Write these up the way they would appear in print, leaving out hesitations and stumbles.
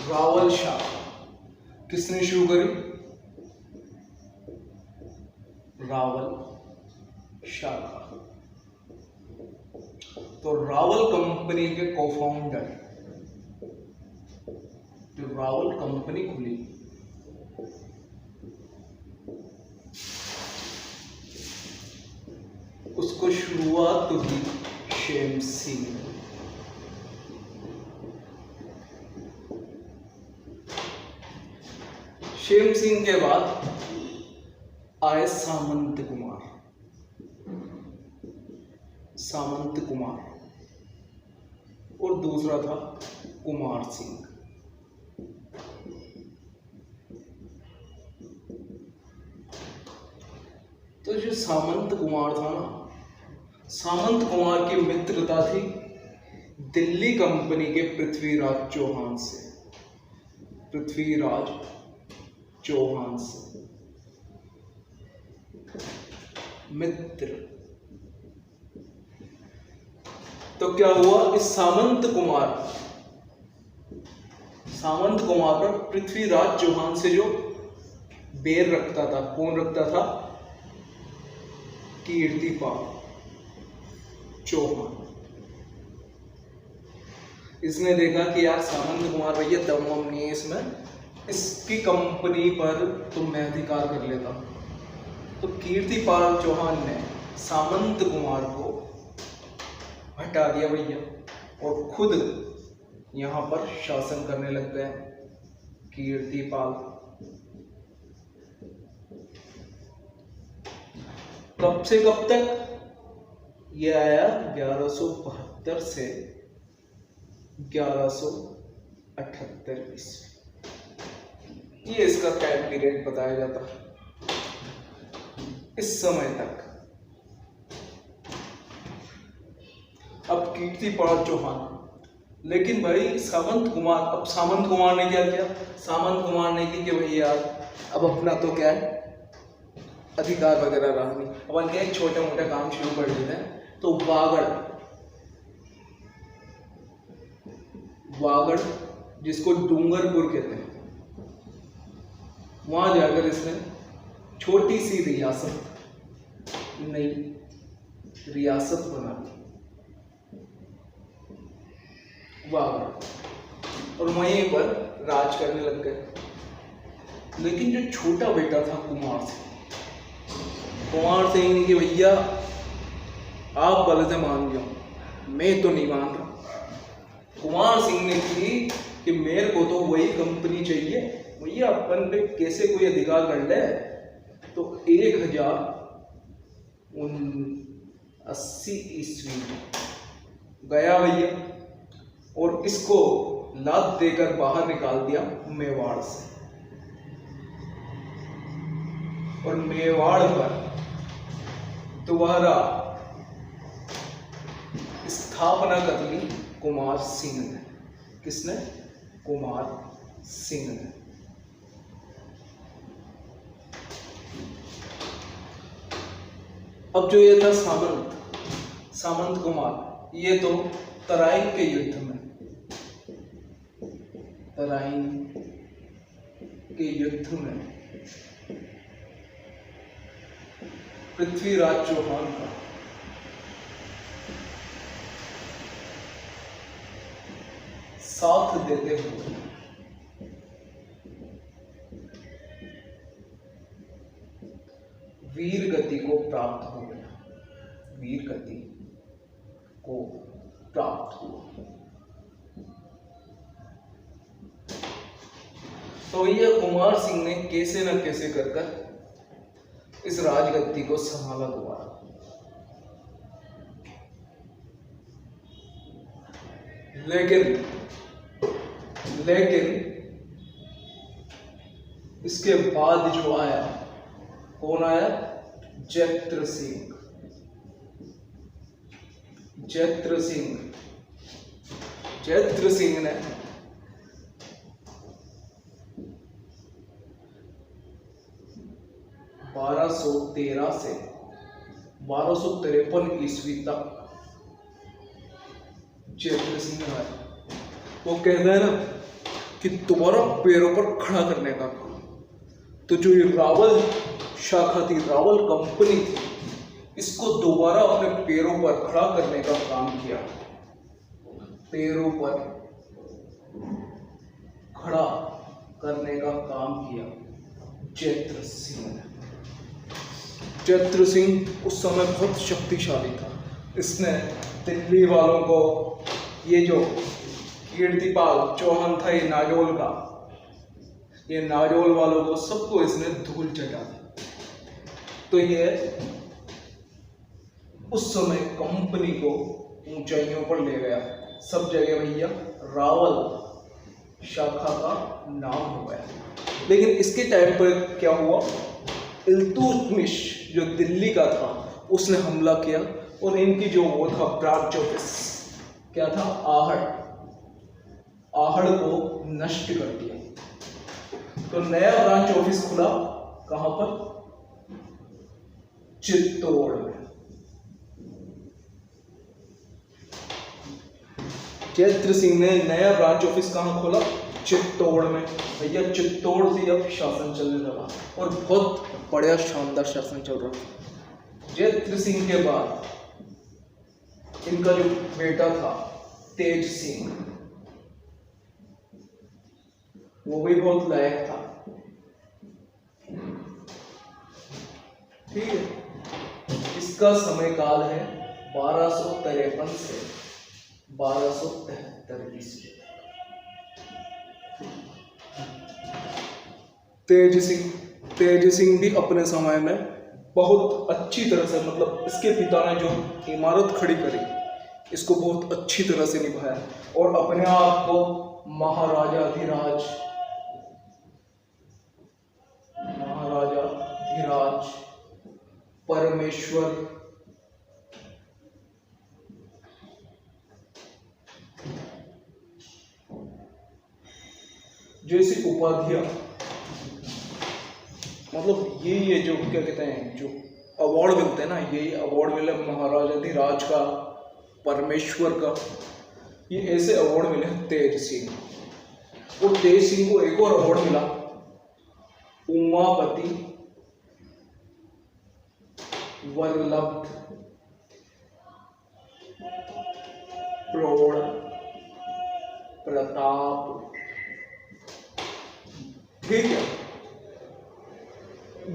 रावल शाह किसने शुरू करी? रावल शाह। तो रावल कंपनी के को-फाउंडर, जो रावल कंपनी खुली, उसको शुरुआत तो की शेम सिंह। शेम सिंह के बाद आए सामंत कुमार। और दूसरा था कुमार सिंह। तो जो सामंत कुमार था ना, सामंत कुमार की मित्रता थी दिल्ली कंपनी के पृथ्वीराज चौहान से। मित्र। तो क्या हुआ, इस सामंत कुमार पर पृथ्वीराज चौहान से जो बैर रखता था, कौन रखता था? कीर्तिपाल चौहान। इसने देखा कि यार सामंत कुमार भैया दम नहीं है इसमें, इसकी कंपनी पर तो मैं अधिकार कर लेता हूं। तो कीर्तिपाल चौहान ने सामंत कुमार को हटा दिया भैया और खुद यहां पर शासन करने लग गए कीर्तिपाल। कब से कब तक? ये आया 1172 से 1178 ईस्वी। ये इसका टाइम पीरियड बताया जाता है। इस समय तक अब कीर्तिपाल चौहान, लेकिन भाई सामंत कुमार ने क्या किया? सामंत कुमार ने कि भैया अब अपना तो क्या है, अधिकार वगैरह रहा नहीं, अपन क्या छोटे मोटे काम शुरू कर लेते हैं। तो वागड़ जिसको डूंगरपुर कहते हैं, वहां जाकर इसने छोटी सी रियासत बना दी वागड़, और वहीं पर राज करने लग गए। लेकिन जो छोटा बेटा था कुमार सिंह ने कि भैया आप भले से मान जाओ, मैं तो नहीं मान रहा। कुमार सिंह ने की कि मेरे को तो वही कंपनी चाहिए भैया, अपन पे कैसे कोई अधिकार कर ले। तो 1080 ईस्वी गया भैया और इसको लात देकर बाहर निकाल दिया मेवाड़ से, और मेवाड़ पर दोबारा स्थापना कर ली कुमार सिंह ने। किसने? कुमार सिंह ने। अब जो ये था सामंत कुमार, ये तो तराइन के युद्ध में पृथ्वीराज चौहान का साथ देते हुए वीर गति को प्राप्त हुआ। तो ये कुमार सिंह ने कैसे न कैसे कर इस राजगद्दी को संभाला दोबारा। लेकिन इसके बाद जो आया, कौन आया? जैत्र सिंह ने 1213 से 1253 ईस्वी तक जैत्र सिंह आया। वो कहता है ना कि दोबारा पैरों पर खड़ा करने का काम। तो जो ये रावल शाखा थी, रावल कंपनी थी, इसको दोबारा अपने पैरों पर खड़ा करने का काम किया। पैरों पर खड़ा करने का काम किया चैत्र सिंह ने। चैत्र सिंह उस समय बहुत शक्तिशाली था। इसने दिल्ली वालों को, ये जो कीर्तिपाल चौहान था, ये नागौल का, ये नागौल वालों को सबको इसने धूल चटा दी। तो ये उस समय कंपनी को ऊंचाइयों पर ले गया। सब जगह भैया रावल शाखा का नाम हो गया। लेकिन इसके टाइम पर क्या हुआ, इल्तुतमिश जो दिल्ली का था उसने हमला किया और इनकी जो वो था ब्रांच ऑफिस, क्या था, आहड़ को नष्ट कर दिया। तो नया ब्रांच ऑफिस खुला कहां पर, चित्तौड़ में। चैत्र सिंह ने नया ब्रांच ऑफिस कहां खोला, चित्तौड़ में। भैया चित्तौड़ से अब शासन चलने लगा और बहुत बढ़िया शानदार शासन चल रहा। चैत्र सिंह के बाद इनका जो बेटा था तेज सिंह, वो भी बहुत लायक था। ठीक है, इसका समय काल है 1253 से 1273 ईस्वी। तेज सिंह भी अपने समय में बहुत अच्छी तरह से, मतलब इसके पिता ने जो इमारत खड़ी करी, इसको बहुत अच्छी तरह से निभाया और अपने आप को महाराजाधिराज परमेश्वर जैसी उपाधियां, मतलब ये जो क्या कहते हैं, जो अवार्ड मिलते हैं ना, यही अवार्ड मिले महाराजाधिराज का, परमेश्वर का, ये ऐसे अवार्ड मिले तेज सिंह। और तेज सिंह को एक और अवार्ड मिला, उमापति वल्लभ प्रौढ़ प्रताप। ठीक है,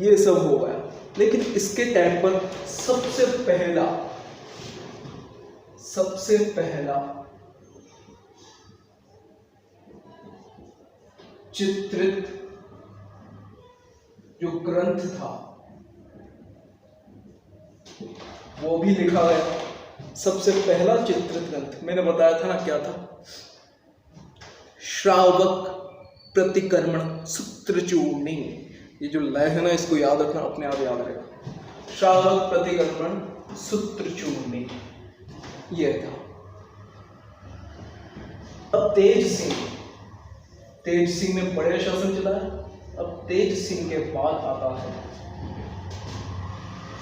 ये सब हो गया। लेकिन इसके टाइम पर सबसे पहला चित्रित जो ग्रंथ था वो भी लिखा गया। सबसे पहला चित्रित ग्रंथ मैंने बताया था ना, क्या था, श्रावक प्रतिक्रमण सूत्रचूर्णी। ये जो लय है ना, इसको याद रखना, अपने आप याद रहेगा। श्रावक प्रतिक्रमण सूत्रचूर्णी ये था। अब तेज सिंह ने बड़े शासन चलाया। अब तेज सिंह के बाद आता है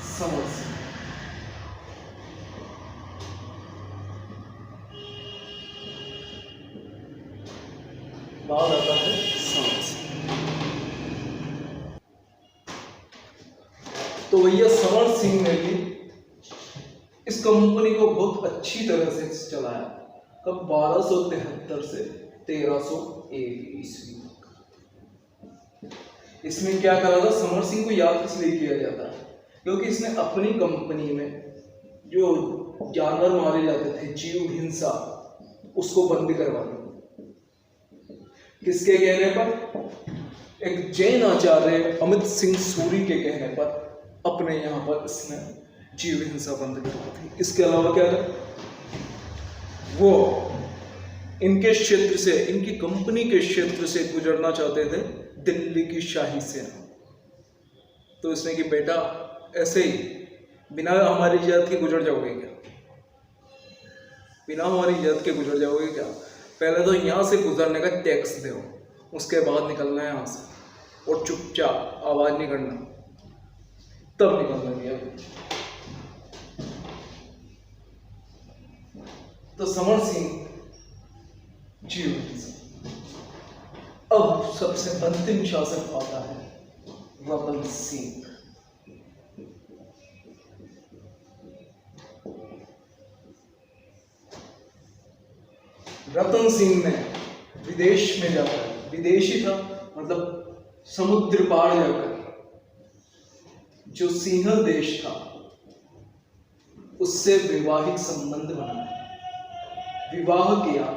समर सिंह। बाद आता है समर सिंह। तो भैया समर सिंह ने भी इस कंपनी को बहुत अच्छी तरह से चलाया। कब, 1273 से 1301 ईस्वी। इसमें क्या करा था, समर सिंह को याद इसलिए किया जाता है क्योंकि इसने अपनी कंपनी में जो जानवर मारे जाते थे, जीव हिंसा, उसको बंद करवा दी। किसके कहने पर, एक जैन आचार्य अमित सिंह सूरी के कहने पर अपने यहाँ पर इसने जीव हिंसा बंद करवा दी। इसके अलावा क्या था, वो इनके क्षेत्र से, इनकी कंपनी के क्षेत्र से गुजरना चाहते थे दिल्ली की शाही सेना। तो इसने कि बेटा ऐसे ही बिना हमारी इजाजत के गुजर जाओगे क्या, बिना हमारी इजाजत के गुजर जाओगे क्या, पहले तो यहाँ से गुजरने का टैक्स दो, उसके बाद निकलना है यहाँ से, और चुपचाप आवाज नहीं करना, तब निकलना दिया। तो समर सिंह जीव सबसे अंतिम शासक आता है रतन सिंह। रतन सिंह ने विदेश में जाकर, विदेशी था मतलब समुद्र पार जाकर, जो सिंहल देश था उससे वैवाहिक संबंध बनाया, विवाह किया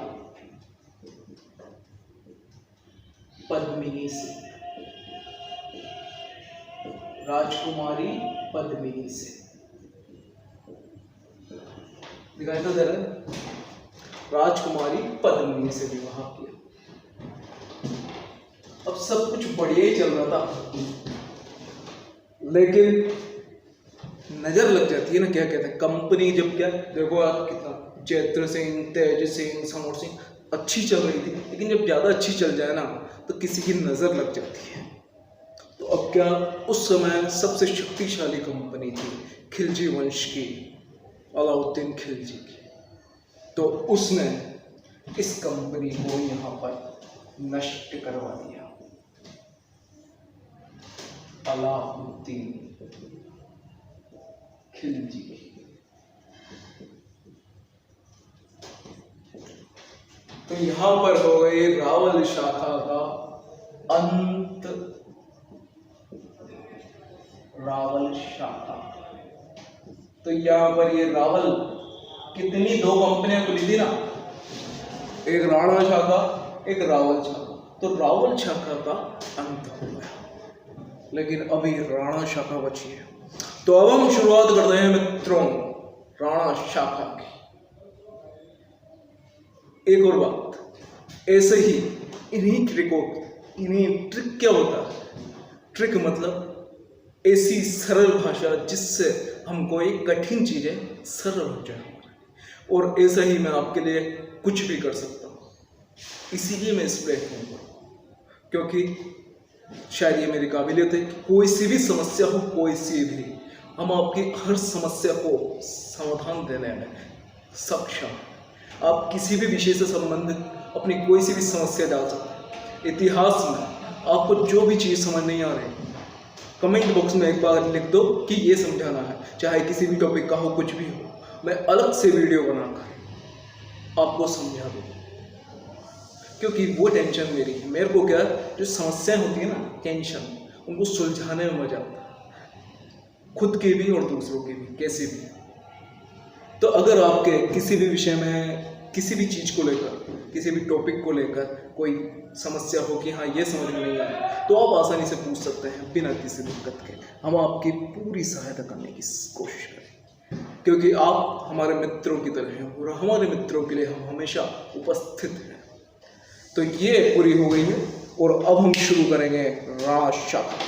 पद्मिनी से, राजकुमारी पद्मिनी से। दिखाई तो दे रहा है, राजकुमारी पद्मिनी से विवाह किया। अब सब कुछ बढ़िया ही चल रहा था, लेकिन नजर लग जाती है ना, क्या कहते हैं कंपनी, जब क्या देखो आप कितना चैत्र सिंह, तेज सिंह, समर सिंह अच्छी चल रही थी, लेकिन जब ज्यादा अच्छी चल जाए ना तो किसी की नजर लग जाती है। तो अब क्या, उस समय सबसे शक्तिशाली कंपनी थी खिलजी वंश की, अलाउद्दीन खिलजी की। तो उसने इस कंपनी को यहाँ पर नष्ट करवा दिया। अलाउद्दीन खिलजी। तो यहां पर हो गई रावल शाखा का अंत। रावल शाखा, तो यहां पर ये रावल कितनी, दो कंपनियां खुली थी ना, एक राणा शाखा, एक रावल शाखा। तो रावल शाखा का अंत हो गया, लेकिन अभी राणा शाखा बची है। तो अब हम शुरुआत करते हैं मित्रों राणा शाखा की। एक और बात, ऐसे ही इन्हीं ट्रिक क्या होता है, ट्रिक मतलब ऐसी सरल भाषा जिससे हम कोई कठिन चीजें सरल हो जाए, और ऐसा ही मैं आपके लिए कुछ भी कर सकता हूँ। इसीलिए मैं इस प्लेटफॉर्म पर, क्योंकि शायद ये मेरी काबिलियत है कि कोई सी भी समस्या हो, कोई सी भी, हम आपकी हर समस्या को समाधान देने में सक्षम। आप किसी भी विषय से संबंधित अपनी कोई सी भी समस्या डाल सकते हैं। इतिहास में आपको जो भी चीज़ समझ नहीं आ रही, कमेंट बॉक्स में एक बार लिख दो कि ये समझाना है, चाहे किसी भी टॉपिक का हो, कुछ भी हो, मैं अलग से वीडियो बनाकर आपको समझा दूँ। क्योंकि वो टेंशन मेरी है, मेरे को क्या, जो समस्याएं होती है ना, टेंशन, उनको सुलझाने में मजा आता है, खुद के भी और दूसरों के भी, कैसे भी। तो अगर आपके किसी भी विषय में, किसी भी चीज़ को लेकर, किसी भी टॉपिक को लेकर कोई समस्या हो कि हाँ ये समझ में नहीं आया, तो आप आसानी से पूछ सकते हैं बिना किसी दिक्कत के। हम आपकी पूरी सहायता करने की कोशिश करें, क्योंकि आप हमारे मित्रों की तरह हैं और हमारे मित्रों के लिए हम हमेशा उपस्थित हैं। तो ये पूरी हो गई है, और अब हम शुरू करेंगे राणा शाखा।